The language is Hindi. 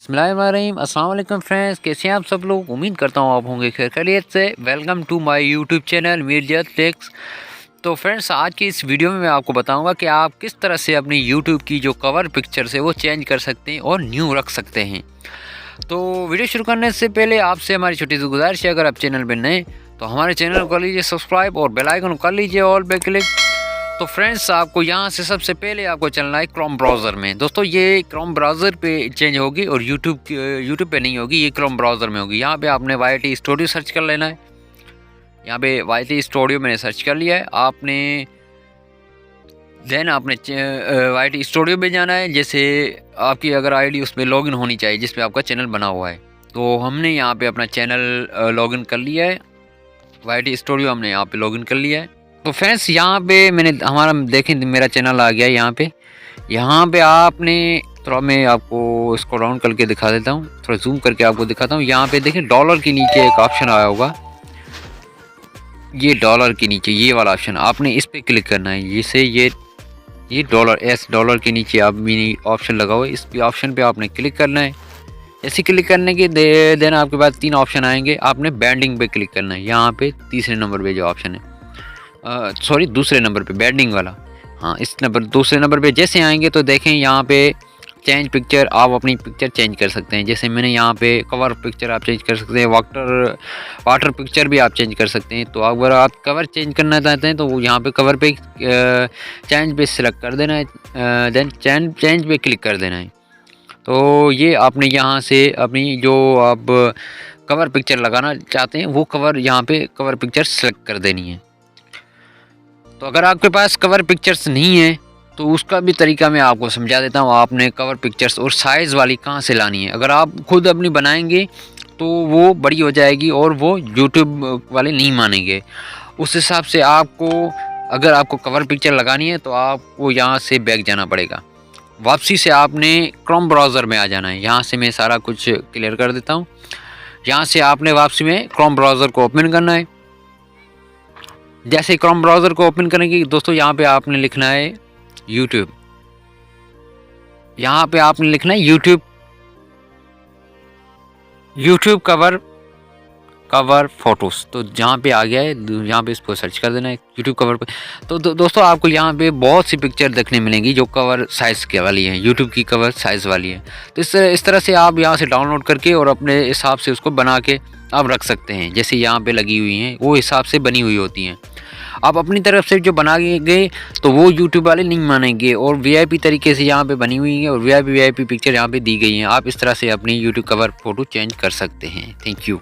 बिस्मिल्लाहिर्रहमानिर्रहीम। अस्सलाम वालेकुम फ्रेंड्स, कैसे हैं आप सब लोग। उम्मीद करता हूँ आप होंगे खैरियत से। Welcome to my YouTube channel Mirzat techs. तो फ्रेंड्स, आज की इस वीडियो में मैं आपको बताऊंगा कि आप किस तरह से अपनी यूट्यूब की जो कवर पिक्चर्स है वो चेंज कर सकते हैं और न्यू रख सकते हैं। तो वीडियो शुरू करने से पहले आपसे हमारी छोटी सी गुजारिश है, अगर आप चैनल पर नए तो हमारे चैनल को कर लीजिए सब्सक्राइब और बेल आइकन कर लीजिए ऑल पे क्लिक। तो फ्रेंड्स, आपको यहाँ से सबसे पहले आपको चलना है क्रोम ब्राउज़र में। दोस्तों, ये क्रोम ब्राउज़र पे चेंज होगी और यूट्यूब पे नहीं होगी, ये क्रोम ब्राउज़र में होगी। यहाँ पे आपने YT स्टूडियो सर्च कर लेना है। यहाँ पे YT स्टूडियो मैंने सर्च कर लिया है। आपने YT स्टूडियो में जाना है। जैसे आपकी अगर आईडी उसमें लॉगिन होनी चाहिए जिस पे आपका चैनल बना हुआ है, तो हमने यहाँ पे अपना चैनल लॉगिन कर लिया है। YT स्टूडियो हमने यहाँ पे लॉगिन कर लिया है। तो फ्रेंड्स, यहाँ पे मैंने हमारा देखें मेरा चैनल आ गया है। यहाँ पे आपने थोड़ा, मैं आपको इसको राउंड करके दिखा देता हूँ, थोड़ा जूम करके आपको दिखाता हूँ। यहाँ पे देखें डॉलर के नीचे एक ऑप्शन आया होगा, ये डॉलर के नीचे ये वाला ऑप्शन आपने इस पर क्लिक करना है। जिससे ये डॉलर के नीचे आप मिनी ऑप्शन लगा हुआ है, इस ऑप्शन पे आपने क्लिक करना है। ऐसे क्लिक करने के देन आपके पास 3 ऑप्शन आएंगे। आपने बैंडिंग पे क्लिक करना है। यहाँ पे तीसरे नंबर पे जो ऑप्शन है, सॉरी दूसरे नंबर पे बैंडिंग वाला, हाँ इस दूसरे नंबर पे जैसे आएंगे तो देखें यहाँ पे चेंज पिक्चर, आप अपनी पिक्चर चेंज कर सकते हैं। जैसे मैंने यहाँ पे कवर पिक्चर आप चेंज कर सकते हैं, वाटर पिक्चर भी आप चेंज कर सकते हैं। तो अगर आप कवर चेंज करना चाहते हैं तो वो यहाँ पे कवर पे चेंज पे सिलेक्ट कर देना है, देन चेंज पे क्लिक कर देना है। तो ये आपने यहाँ से अपनी जो आप कवर पिक्चर लगाना चाहते हैं वो यहाँ पे कवर पिक्चर सेलेक्ट कर देनी है। तो अगर आपके पास कवर पिक्चर्स नहीं है तो उसका भी तरीका मैं आपको समझा देता हूँ। आपने कवर पिक्चर्स और साइज़ वाली कहाँ से लानी है। अगर आप खुद अपनी बनाएंगे तो वो बड़ी हो जाएगी और वो यूट्यूब वाले नहीं मानेंगे। उस हिसाब से आपको, अगर आपको कवर पिक्चर लगानी है तो आपको यहाँ से बैक जाना पड़ेगा। वापसी से आपने क्रोम ब्राउज़र में आ जाना है। यहाँ से मैं सारा कुछ क्लियर कर देता हूँ। यहाँ से आपने वापसी में क्रोम ब्राउज़र को ओपन करना है। जैसे क्रोम ब्राउज़र को ओपन करेंगे दोस्तों, यहाँ पे आपने लिखना है यूट्यूब। यहाँ पे आपने लिखना है यूट्यूब कवर फोटोज़। तो जहाँ पे आ गया है, यहाँ पे इसको सर्च कर देना है यूट्यूब कवर पे। तो दोस्तों, आपको यहाँ पे बहुत सी पिक्चर देखने मिलेंगी जो कवर साइज़ के वाली है, यूट्यूब की कवर साइज़ वाली है। तो इस तरह से आप यहाँ से डाउनलोड करके और अपने हिसाब से उसको बना के आप रख सकते हैं। जैसे यहाँ पे लगी हुई हैं वो हिसाब से बनी हुई होती हैं। आप अपनी तरफ से जो बना गए तो वो यूट्यूब वाले नहीं मानेंगे, और VIP तरीके से यहाँ पे बनी हुई है और VIP पिक्चर यहाँ पे दी गई हैं। आप इस तरह से अपनी यूट्यूब कवर फ़ोटो चेंज कर सकते हैं। Thank you.